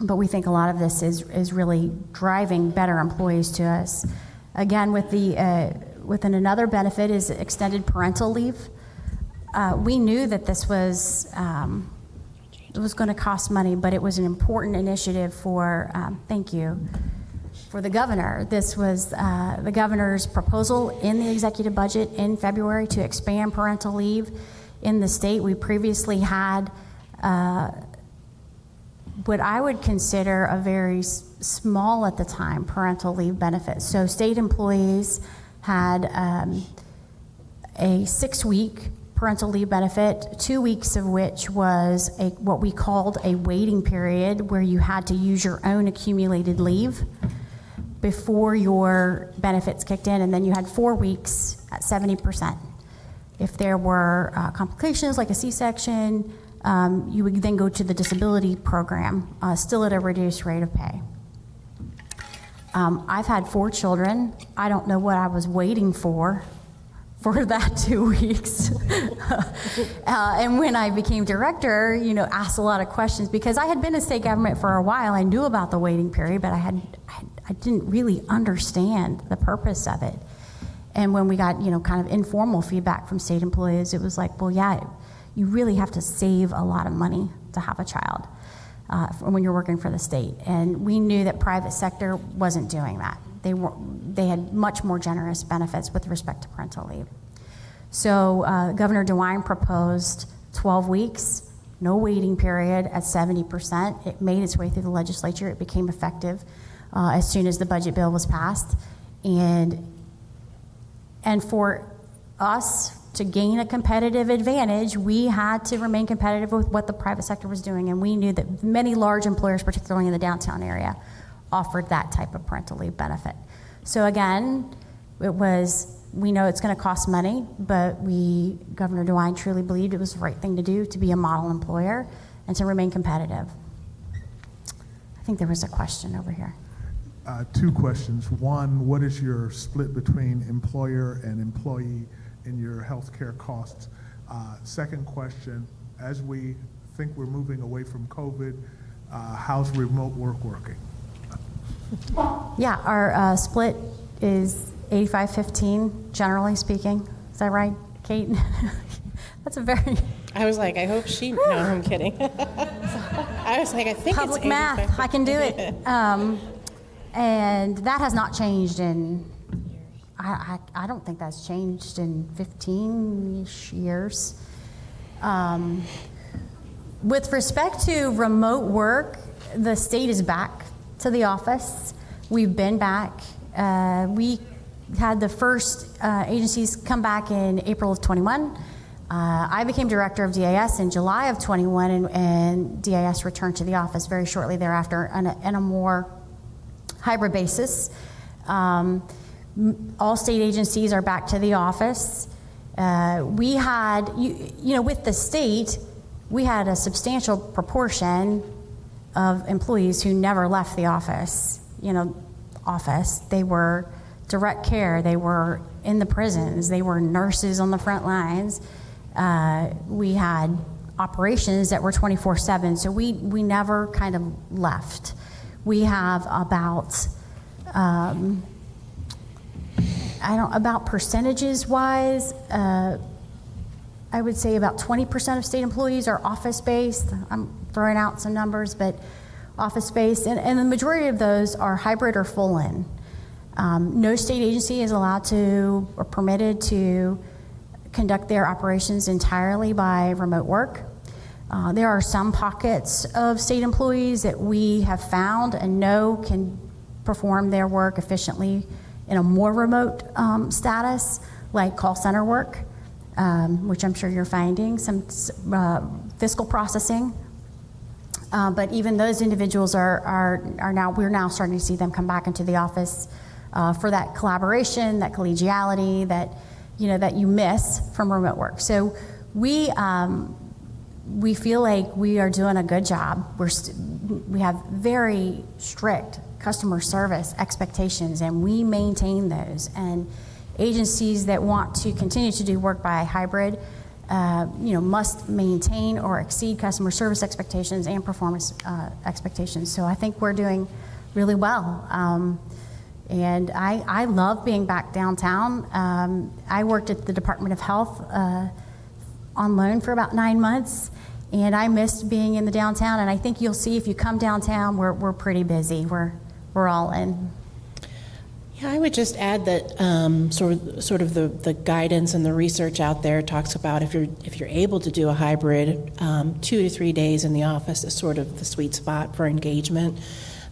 But we think a lot of this is really driving better employees to us. Again, within another benefit is extended parental leave. We knew that this was it was going to cost money, but it was an important initiative for, thank you, for the governor. This was the governor's proposal in the executive budget in February to expand parental leave in the state. We previously had what I would consider a very small at the time parental leave benefit. So state employees had a 6-week parental leave benefit, 2 weeks of which was what we called a waiting period, where you had to use your own accumulated leave before your benefits kicked in, and then you had 4 weeks at 70%. If there were complications like a C-section, you would then go to the disability program, still at a reduced rate of pay. I've had 4 children. I don't know what I was waiting for that 2 weeks. And when I became director, asked a lot of questions, because I had been in state government for a while. I knew about the waiting period, but I didn't really understand the purpose of it. And when we got, kind of informal feedback from state employees, it was like, well, yeah, you really have to save a lot of money to have a child. when you're working for the state. And we knew that private sector wasn't doing that. They had much more generous benefits with respect to parental leave. So Governor DeWine proposed 12 weeks, no waiting period at 70%. It made its way through the legislature. It became effective as soon as the budget bill was passed. And for us to gain a competitive advantage, we had to remain competitive with what the private sector was doing. And we knew that many large employers, particularly in the downtown area, offered that type of parental leave benefit. So again, we know it's going to cost money, but Governor DeWine truly believed it was the right thing to do to be a model employer and to remain competitive. I think there was a question over here. Two questions. One, what is your split between employer and employee in your health care costs? Second question, as we think we're moving away from COVID, how's remote work working? Yeah, our split is 85-15, generally speaking. Is that right, Kate? That's a very... I was like, I hope she... No, I'm kidding. I was like, I think public it's math, I can do it. And that has not changed in... I don't think that's changed in 15-ish years. With respect to remote work, the state is back to the office. We've been back. We had the first agencies come back in April of 21. I became director of DAS in July of 21, and DAS returned to the office very shortly thereafter on a more hybrid basis. All state agencies are back to the office. We had, with the state, we had a substantial proportion of employees who never left the office. They were direct care, they were in the prisons, they were nurses on the front lines. We had operations that were 24/7, so we never kind of left. We have about, about percentages wise, I would say about 20% of state employees are office-based. I'm throwing out some numbers, but office-based, and the majority of those are hybrid or full-in. No state agency is allowed to or permitted to conduct their operations entirely by remote work. There are some pockets of state employees that we have found and know can perform their work efficiently in a more remote status, like call center work, which I'm sure you're finding, some fiscal processing. But even those individuals we're now starting to see them come back into the office for that collaboration, that collegiality, that you miss from remote work. So we feel like we are doing a good job. We have very strict customer service expectations, and we maintain those. And agencies that want to continue to do work by hybrid, must maintain or exceed customer service expectations and performance expectations. So I think we're doing really well. And I love being back downtown. I worked at the Department of Health on loan for about 9 months, and I missed being in the downtown. And I think you'll see if you come downtown, we're pretty busy. We're all in. Yeah, I would just add that sort of the guidance and the research out there talks about if you're able to do a hybrid, 2 to 3 days in the office is sort of the sweet spot for engagement.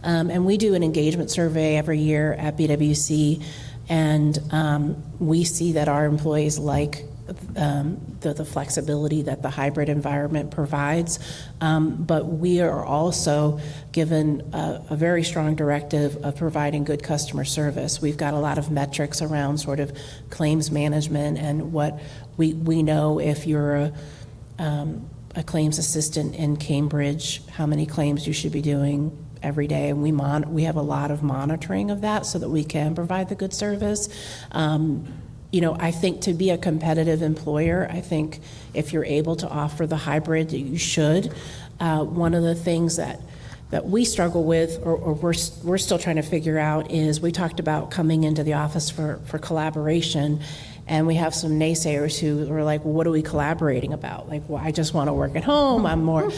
And we do an engagement survey every year at BWC, and we see that our employees like the flexibility that the hybrid environment provides, but we are also given a very strong directive of providing good customer service. We've got a lot of metrics around sort of claims management and what we know if you're a claims assistant in Cambridge, how many claims you should be doing every day, and we have a lot of monitoring of that so that we can provide the good service. I think to be a competitive employer, I think if you're able to offer the hybrid, you should. One of the things that that we struggle with, or we're still trying to figure out, is we talked about coming into the office for collaboration, and we have some naysayers who are like, well, what are we collaborating about? Like, well, I just want to work at home. I'm more,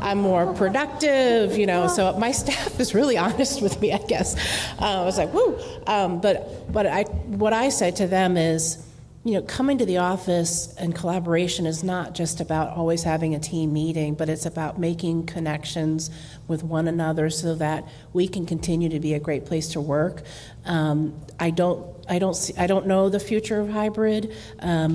I'm more productive, So my staff is really honest with me, I guess. I was like, woo. What I said to them is, coming to the office and collaboration is not just about always having a team meeting, but it's about making connections with one another so that we can continue to be a great place to work. I don't know the future of hybrid. I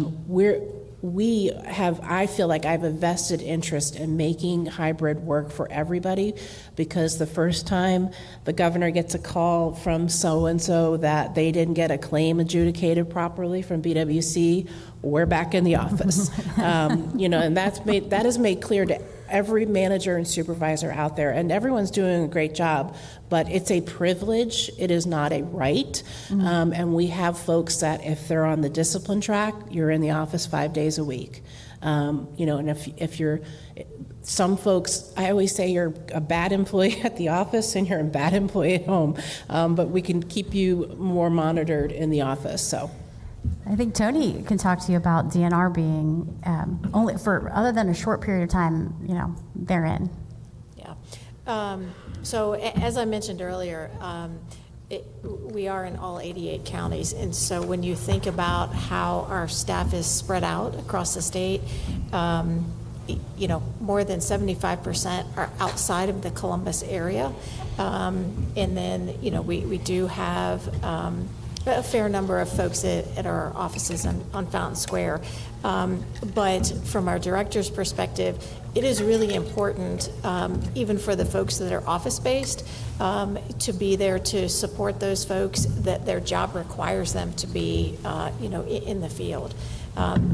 feel like I have a vested interest in making hybrid work for everybody, because the first time the governor gets a call from so-and-so that they didn't get a claim adjudicated properly from BWC, we're back in the office. And that is made clear to every manager and supervisor out there, and everyone's doing a great job, but it's a privilege, it is not a right. And we have folks that if they're on the discipline track, you're in the office 5 days a week. And if you're, some folks, I always say you're a bad employee at the office and you're a bad employee at home, but we can keep you more monitored in the office, so. I think Toni can talk to you about DNR being only for, other than a short period of time, they're in. Yeah. So as I mentioned earlier, we are in all 88 counties, and so when you think about how our staff is spread out across the state, more than 75% are outside of the Columbus area, and then we do have a fair number of folks at our offices on Fountain Square. But from our director's perspective, it is really important, even for the folks that are office-based, to be there to support those folks that their job requires them to be, in the field.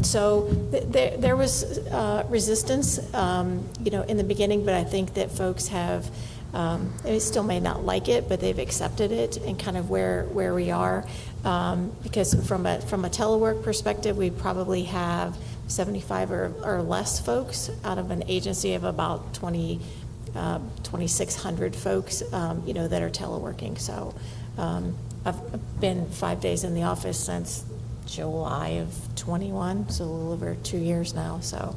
So there was resistance, in the beginning, but I think that folks have, they still may not like it, but they've accepted it and kind of where we are. Because from a telework perspective, we probably have 75 or less folks out of an agency of about 2,600 folks, that are teleworking. So I've been 5 days in the office since July of 21, so a little over 2 years now. So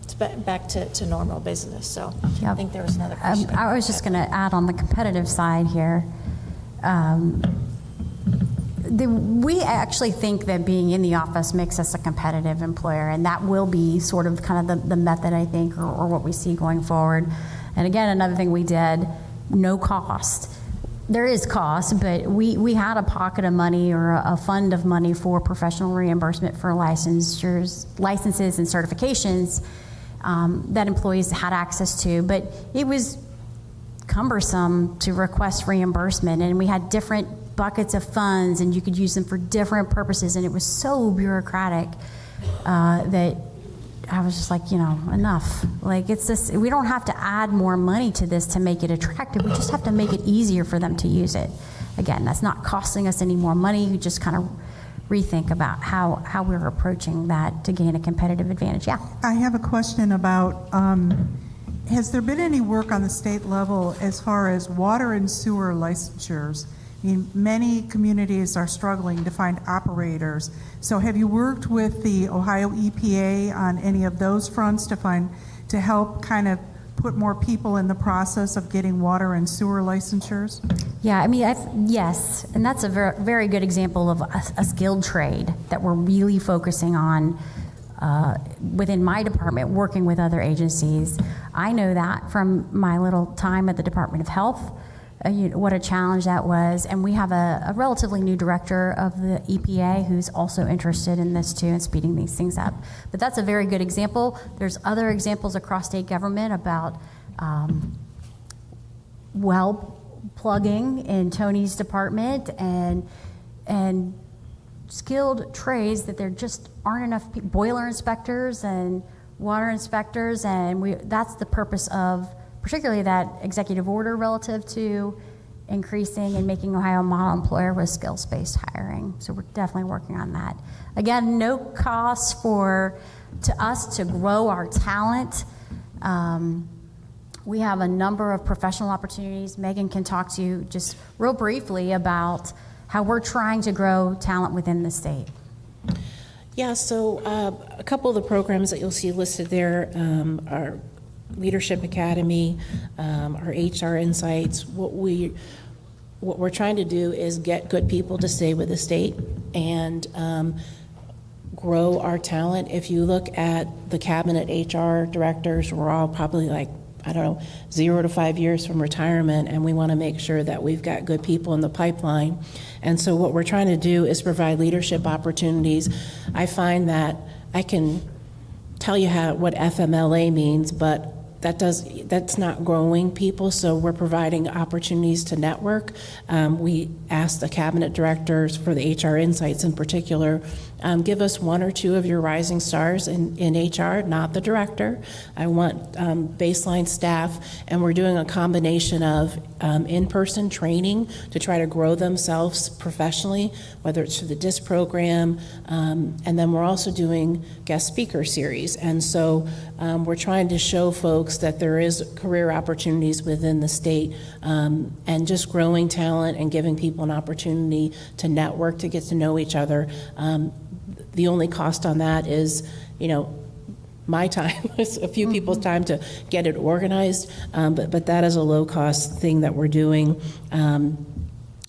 it's back to normal business. So Yep. I think there was another question. I was just going to add on the competitive side here. We actually think that being in the office makes us a competitive employer, and that will be sort of kind of the method, I think, or what we see going forward. And again, another thing we did, no cost. There is cost, but we had a pocket of money or a fund of money for professional reimbursement for licenses and certifications that employees had access to, but it was cumbersome to request reimbursement, and we had different buckets of funds and you could use them for different purposes, and it was so bureaucratic that I was just like, enough. Like, it's this, we don't have to add more money to this to make it attractive, we just have to make it easier for them to use it. Again, that's not costing us any more money, we just kind of rethink about how we're approaching that to gain a competitive advantage. Yeah. I have a question about, has there been any work on the state level as far as water and sewer licensures? I mean, many communities are struggling to find operators. So have you worked with the Ohio EPA on any of those fronts to help kind of put more people in the process of getting water and sewer licensures? Yeah, I mean, yes, and that's a very, very good example of a skilled trade that we're really focusing on within my department, working with other agencies. I know that from my little time at the Department of Health, what a challenge that was. And we have a relatively new director of the EPA who's also interested in this too and speeding these things up. But that's a very good example. There's other examples across state government about well plugging in Toni's department and skilled trades that there just aren't enough boiler inspectors and water inspectors, and that's the purpose of particularly that executive order relative to increasing and making Ohio a model employer with skills-based hiring. So we're definitely working on that. Again, no cost to us to grow our talent We have a number of professional opportunities. Megan can talk to you just real briefly about how we're trying to grow talent within the state. Yeah, so a couple of the programs that you'll see listed there are Leadership Academy, our HR Insights. What we're trying to do is get good people to stay with the state and grow our talent. If you look at the cabinet HR directors, we're all probably like, I don't know, 0 to 5 years from retirement, and we want to make sure that we've got good people in the pipeline. And so what we're trying to do is provide leadership opportunities. I find that I can tell you what FMLA means, but that's not growing people, so we're providing opportunities to network. We asked the cabinet directors for the HR Insights in particular, give us 1 or 2 of your rising stars in HR, not the director. I want baseline staff, and we're doing a combination of in-person training to try to grow themselves professionally, whether it's through the DISC program, and then we're also doing guest speaker series. And so we're trying to show folks that there is career opportunities within the state, and just growing talent and giving people an opportunity to network, to get to know each other. The only cost on that is, my time, a few people's time to get it organized, but that is a low-cost thing that we're doing.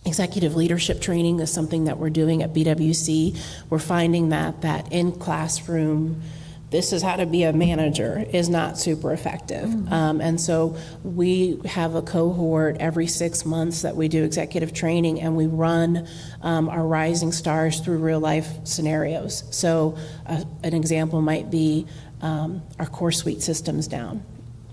Executive leadership training is something that we're doing at BWC. We're finding that in classroom, this is how to be a manager is not super effective. And so we have a cohort every 6 months that we do executive training, and we run our rising stars through real life scenarios. So an example might be our core suite system's down.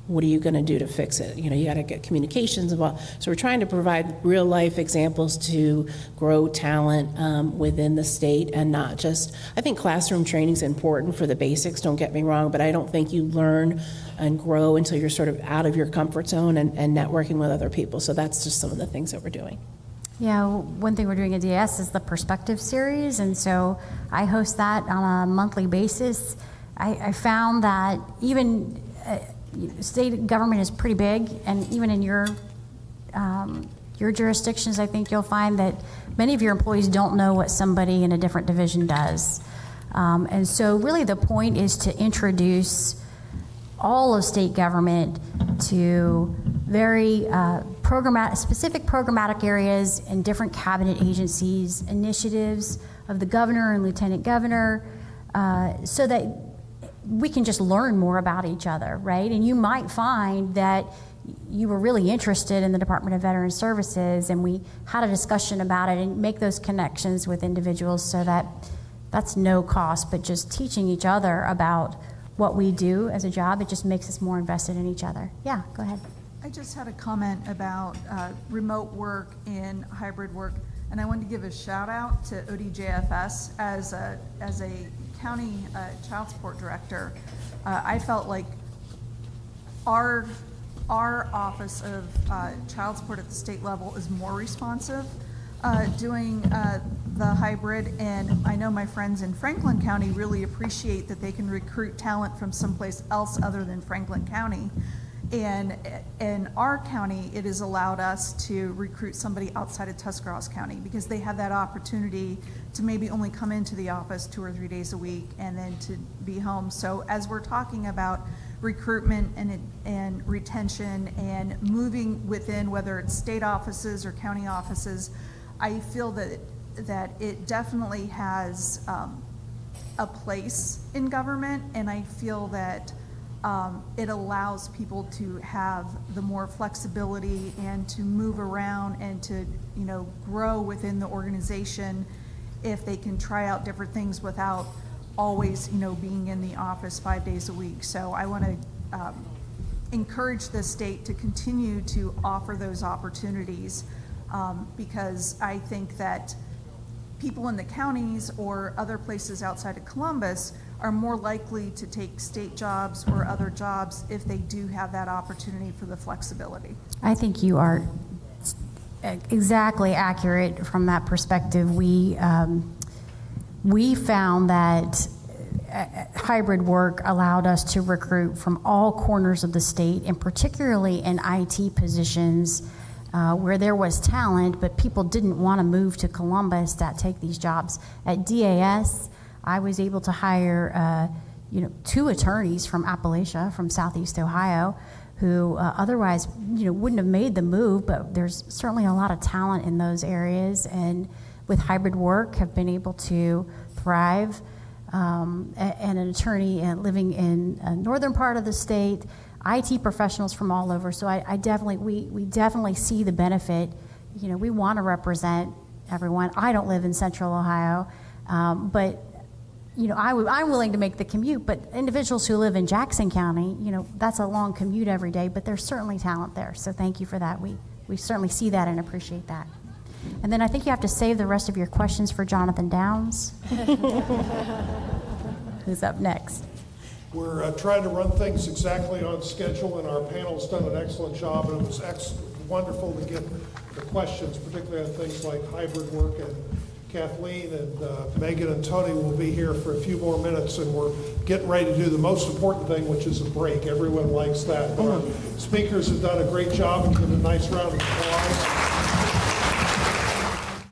What are you going to do to fix it? You got to get communications involved. So we're trying to provide real life examples to grow talent within the state, and not just, I think classroom training is important for the basics, don't get me wrong, but I don't think you learn and grow until you're sort of out of your comfort zone and networking with other people. So that's just some of the things that we're doing. Yeah, one thing we're doing at DS is the Perspective series, and so I host that on a monthly basis. I found that even state government is pretty big, and even in your jurisdictions, I think you'll find that many of your employees don't know what somebody in a different division does. And so really the point is to introduce all of state government to very specific programmatic areas in different cabinet agencies, initiatives of the governor and lieutenant governor, so that we can just learn more about each other, right? And you might find that you were really interested in the Department of Veteran Services, and we had a discussion about it, and make those connections with individuals, so that that's no cost, but just teaching each other about what we do as a job. It just makes us more invested in each other. Yeah, go ahead. I just had a comment about remote work and hybrid work, and I wanted to give a shout out to ODJFS as a county child support director. I felt like our office of child support at the state level is more responsive doing the hybrid, and I know my friends in Franklin County really appreciate that they can recruit talent from someplace else other than Franklin County. And in our county, it has allowed us to recruit somebody outside of Tuscarawas County, because they have that opportunity to maybe only come into the office 2 or 3 days a week and then to be home. So as we're talking about recruitment and retention and moving within, whether it's state offices or county offices, I feel that it definitely has a place in government, and I feel that it allows people to have the more flexibility and to move around and to, grow within the organization if they can try out different things without always, being in the office 5 days a week. So I want to encourage the state to continue to offer those opportunities, because I think that people in the counties or other places outside of Columbus are more likely to take state jobs or other jobs if they do have that opportunity for the flexibility. I think you are exactly accurate from that perspective. We found that hybrid work allowed us to recruit from all corners of the state, and particularly in IT positions where there was talent, but people didn't want to move to Columbus to take these jobs. At DAS, I was able to hire 2 attorneys from Appalachia, from Southeast Ohio, who otherwise wouldn't have made the move, but there's certainly a lot of talent in those areas, and with hybrid work have been able to thrive. And an attorney living in a northern part of the state, IT professionals from all over. So I definitely, we definitely see the benefit. We want to represent everyone. I don't live in Central Ohio, but I'm willing to make the commute, but individuals who live in Jackson County, that's a long commute every day, but there's certainly talent there. So thank you for that. We certainly see that and appreciate that. And then I think you have to save the rest of your questions for Jonathan Downs, who's up next. We're trying to run things exactly on schedule, and our panel's done an excellent job, and it was wonderful to get the questions, particularly on things like hybrid work. And Kathleen and Megan and Toni will be here for a few more minutes, and we're getting ready to do the most important thing, which is a break. Everyone likes that. But our speakers have done a great job, and give a nice round of applause.